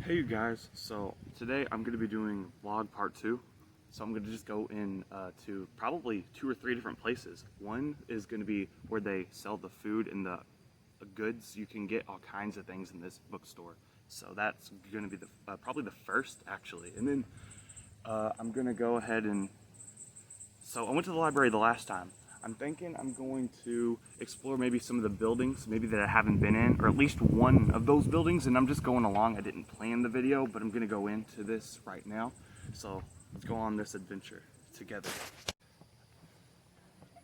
Hey you guys, so today I'm going to be doing vlog part 2. So I'm going to just go in to probably 2 or 3 different places. One is going to be where they sell the food and the goods. You can get all kinds of things in this bookstore. So that's going to be the probably the first actually. And then I'm going to go ahead and, so I went to the library the last time. I'm thinking I'm going to explore maybe some of the buildings, maybe that I haven't been in, or at least one of those buildings, and I'm just going along. I didn't plan the video, but I'm gonna go into this right now. So let's go on this adventure together.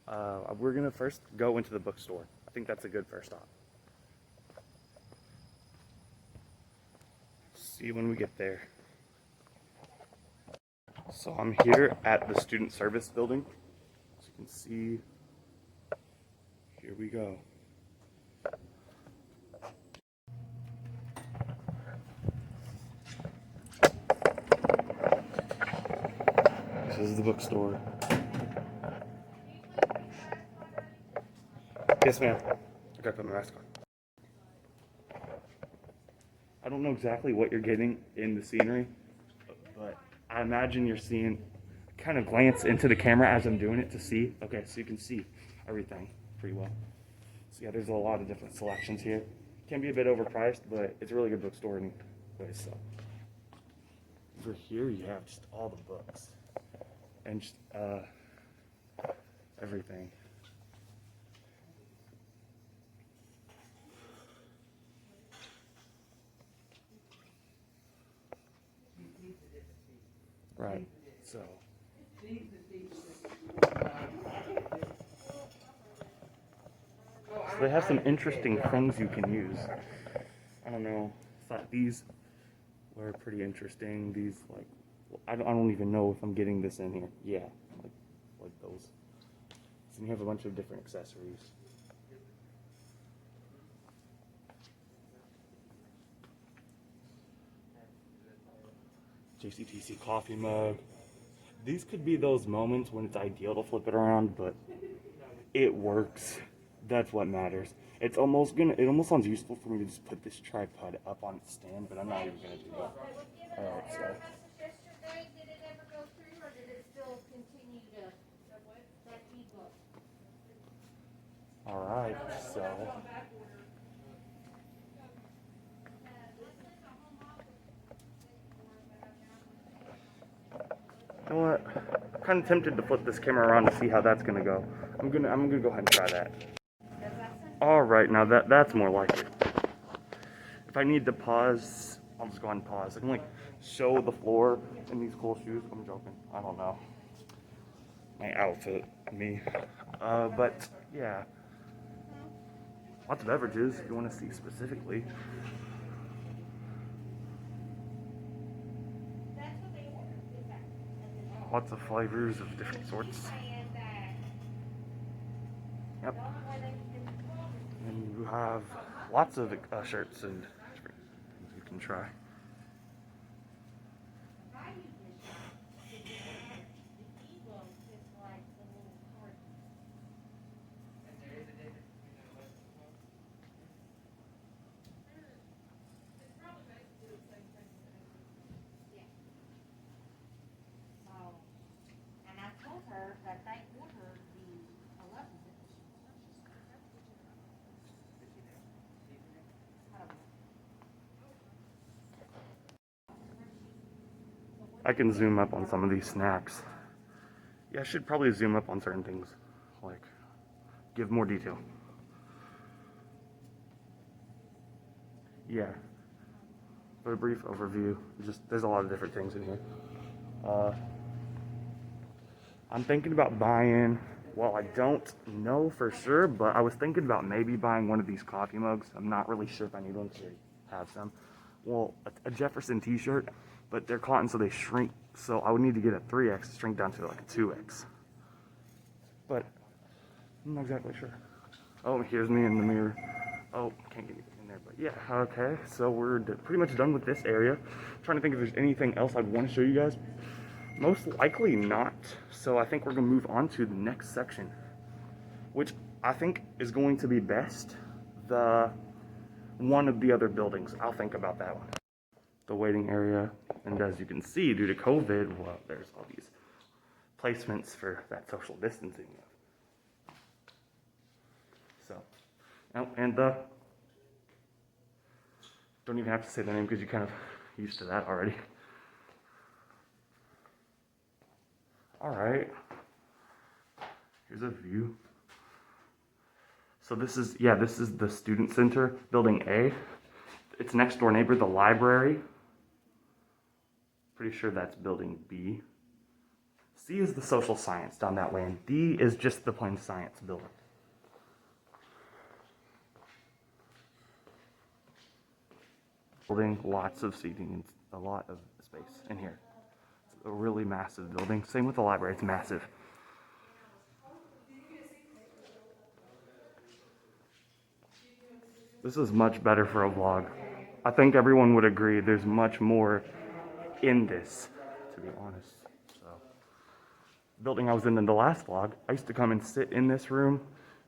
We're gonna first go into the bookstore. I think that's a good first stop. See you when we get there. So I'm here at the student service building. As you can see, here we go. This is the bookstore. Yes, ma'am. I gotta put my mask on. I don't know exactly what you're getting in the scenery, but I imagine you're seeing, kind of glance into the camera as I'm doing it to see. Okay, so you can see everything pretty well. So yeah, there's a lot of different selections here. Can be a bit overpriced, but it's a really good bookstore anyway. So over here you have just all the books and just everything. Right. So they have some interesting things you can use. I don't know. I thought these were pretty interesting. These, like, I don't even know if I'm getting this in here. Yeah, like those. So you have a bunch of different accessories. JCTC coffee mug. These could be those moments when it's ideal to flip it around, but it works. That's what matters. It almost sounds useful for me to just put this tripod up on its stand, but I'm not even gonna do that. Alright, so. Did it ever go through, or did it still continue to, that ebook? Alright, so. You know what? I'm kind of tempted to flip this camera around to see how that's gonna go. I'm gonna go ahead and try that. Alright, now that's more like it. If I need to pause, I'll just go ahead and pause. I can like show the floor in these cool shoes. I'm joking. I don't know. My outfit, me. But yeah. Lots of beverages if you want to see specifically. Lots of flavors of different sorts. Yep. And you have lots of shirts and different things you can try. That they ordered the 11th. I can zoom up on some of these snacks. Yeah, I should probably zoom up on certain things, like give more detail. Yeah, but a brief overview. There's a lot of different things in here. I'm thinking about buying, well, I don't know for sure, but I was thinking about maybe buying one of these coffee mugs. I'm not really sure if I need one because I have some. Well, a Jefferson t-shirt, but they're cotton so they shrink, so I would need to get a 3X to shrink down to like a 2X. But I'm not exactly sure. Oh, here's me in the mirror. Oh, can't get in there, but yeah, okay. So we're pretty much done with this area. I'm trying to think if there's anything else I'd want to show you guys. Most likely not. So I think we're gonna move on to the next section, which I think is going to be best. One of the other buildings. I'll think about that one. the waiting area. And as you can see, due to COVID, well, there's all these placements for that social distancing. So, oh, and don't even have to say the name because you're kind of used to that already. All right, here's a view. So this is the student center, building A. It's next door neighbor, the library. Pretty sure that's building B. C is the social science down that way, and D is just the plain science building. Building lots of seating and a lot of space in here. It's a really massive building. Same with the library, it's massive. This is much better for a vlog. I think everyone would agree there's much more in this, to be honest. So, building I was in the last vlog, I used to come and sit in this room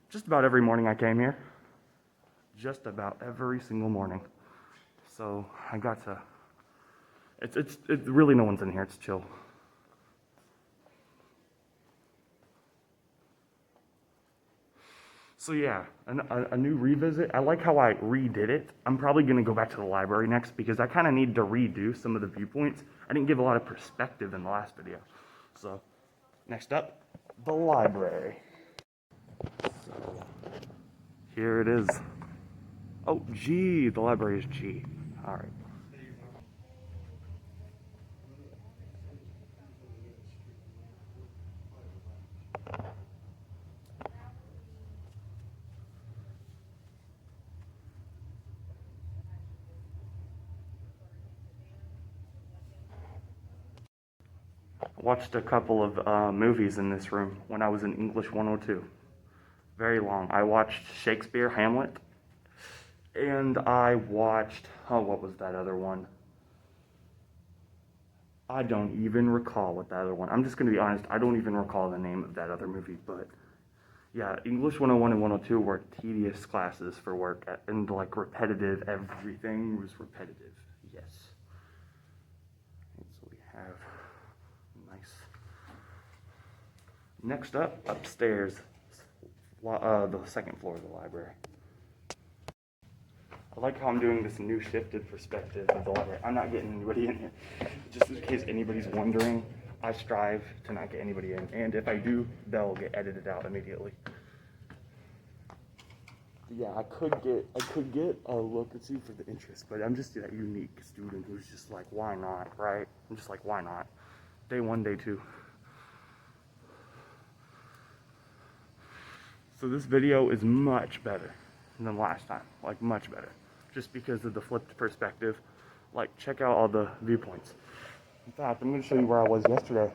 just about every morning I came here. Just about every single morning. So I got to, it's really no one's in here, it's chill. So yeah, a new revisit. I like how I redid it. I'm probably gonna go back to the library next because I kind of need to redo some of the viewpoints. I didn't give a lot of perspective in the last video. So next up, the library. So here it is. Oh, G, the library is G. All right. I watched a couple of movies in this room when I was in English 102. Very long. I watched Shakespeare, Hamlet, and I watched, oh, what was that other one? I don't even recall what that other one. I'm just going to be honest, I don't even recall the name of that other movie, but yeah, English 101 and 102 were tedious classes for work, and like repetitive, everything was repetitive, yes. And so we have nice. Next up, upstairs, the second floor of the library. I like how I'm doing this new shifted perspective of the library. I'm not getting anybody in here. Just in case anybody's wondering, I strive to not get anybody in. And if I do, they'll get edited out immediately. Yeah, I could get a look and see for the interest, but I'm just that unique student who's just like, why not, right? I'm just like, why not? Day one, day two. So this video is much better than last time, like much better, just because of the flipped perspective. Like, check out all the viewpoints. In fact, I'm going to show you where I was yesterday.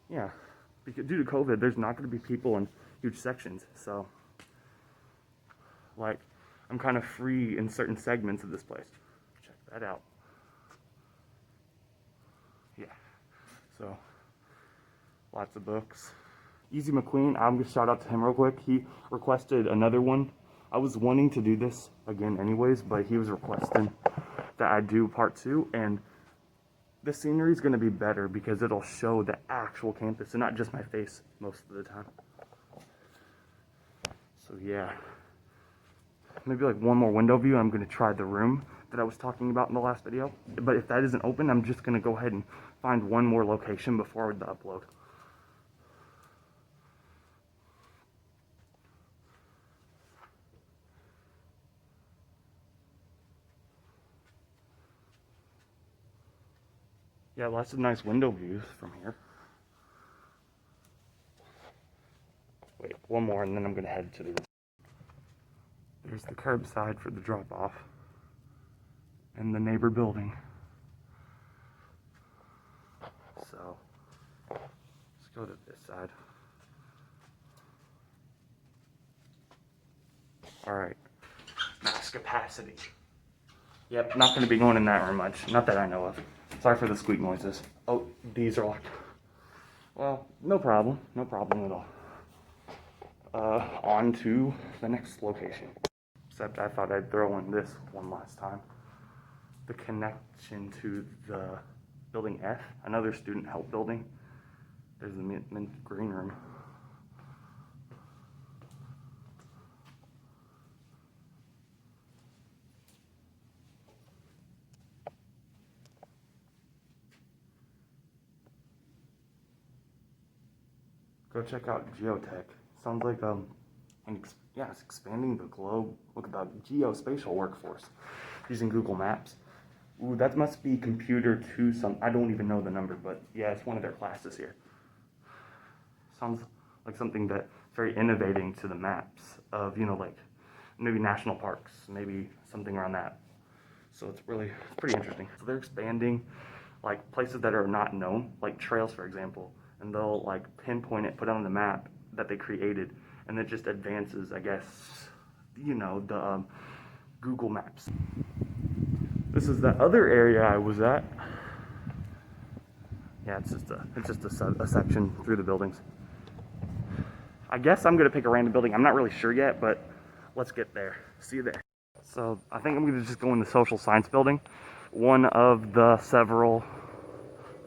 Yeah, because due to COVID, there's not going to be people in huge sections, so like, I'm kind of free in certain segments of this place. Check that out. Yeah, so lots of books. Easy McQueen, I'm gonna shout out to him real quick. He requested another one. I was wanting to do this again anyways, but he was requesting that I do part 2, and the scenery is gonna be better because it'll show the actual campus and not just my face most of the time. So yeah, maybe like one more window view. I'm gonna try the room that I was talking about in the last video. But if that isn't open, I'm just gonna go ahead and find one more location before the upload. Yeah, lots of nice window views from here. Wait, one more and then I'm gonna head to the room. There's the curbside for the drop-off and the neighbor building. So, let's go to this side. All right, max capacity. Yep, not gonna be going in that room much. Not that I know of. Sorry for the squeak noises. Oh, these are locked. Well, no problem. No problem at all. On to the next location. Except I thought I'd throw in this one last time. The connection to the building F, another student help building. There's the mint green room. Go check out Geotech. Sounds like yeah, it's expanding the globe. Look at the geospatial workforce using Google Maps. Ooh, that must be computer to some. I don't even know the number, but yeah, it's one of their classes here. Sounds like something that's very innovating to the maps of, you know, like maybe national parks, maybe something around that. So it's pretty interesting. So they're expanding like places that are not known, like trails, for example, and they'll like pinpoint it, put it on the map that they created, and it just advances, I guess, you know, the Google Maps. This is the other area I was at. Yeah, it's just a section through the buildings. I guess I'm gonna pick a random building. I'm not really sure yet, but let's get there. See you there. So I think I'm gonna just go in the social science building, one of the several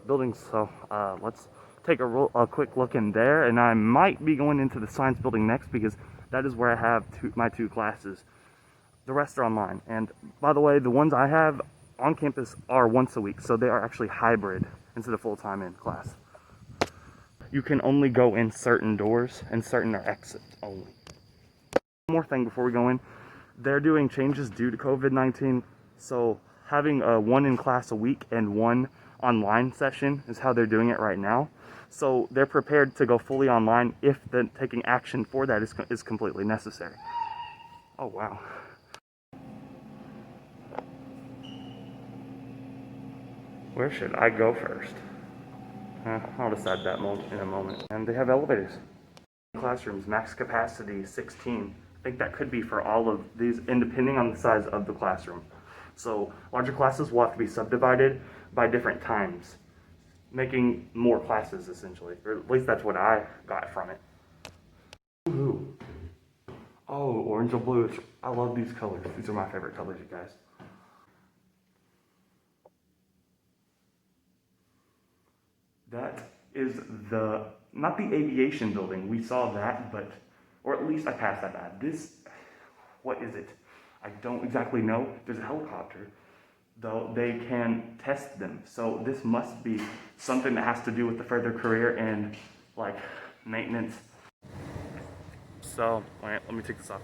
buildings. So let's take a quick look in there, and I might be going into the science building next because that is where I have my two classes. The rest are online, and by the way, the ones I have on campus are once a week, so they are actually hybrid instead of full-time in class. You can only go in certain doors, and certain are exit only. One more thing before we go in, they're doing changes due to COVID-19, so having one in class a week and one online session is how they're doing it right now. So they're prepared to go fully online if taking action for that is completely necessary. Oh wow. Where should I go first? I'll decide that in a moment. And they have elevators. Classrooms, max capacity 16. I think that could be for all of these, and depending on the size of the classroom. So larger classes will have to be subdivided by different times, making more classes essentially, or at least that's what I got from it. Ooh. Oh, orange or blue. I love these colors. These are my favorite colors, you guys. That is not the aviation building. We saw that, but, or at least I passed that by. This, what is it? I don't exactly know. There's a helicopter, though they can test them. So this must be something that has to do with the further career and like maintenance. So, wait, let me take this off.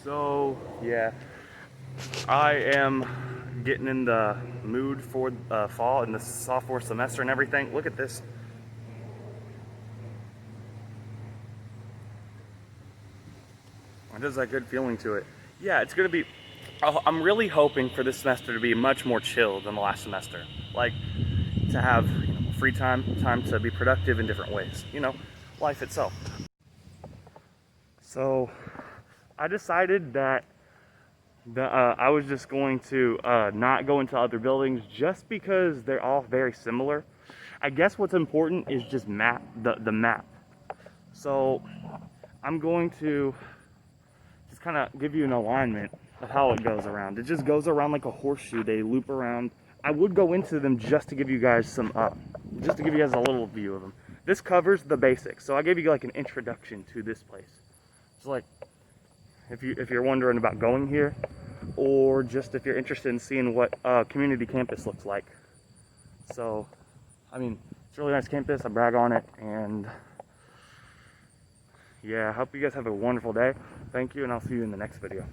So, yeah, I am getting in the mood for fall and the sophomore semester and everything. Look at this. It has that good feeling to it. Yeah, it's gonna be, I'm really hoping for this semester to be much more chill than the last semester. Like, to have, you know, free time to be productive in different ways. You know, life itself. So, I decided that I was just going to not go into other buildings just because they're all very similar. I guess what's important is just the map. So I'm going to just kind of give you an alignment of how it goes around. It just goes around like a horseshoe. They loop around. I would go into them just to give you guys some just to give you guys a little view of them. This covers the basics. So I gave you like an introduction to this place. It's like, if you're wondering about going here, or just if you're interested in seeing what community campus looks like. So, I mean, it's a really nice campus. I brag on it, and yeah, I hope you guys have a wonderful day. Thank you, and I'll see you in the next video.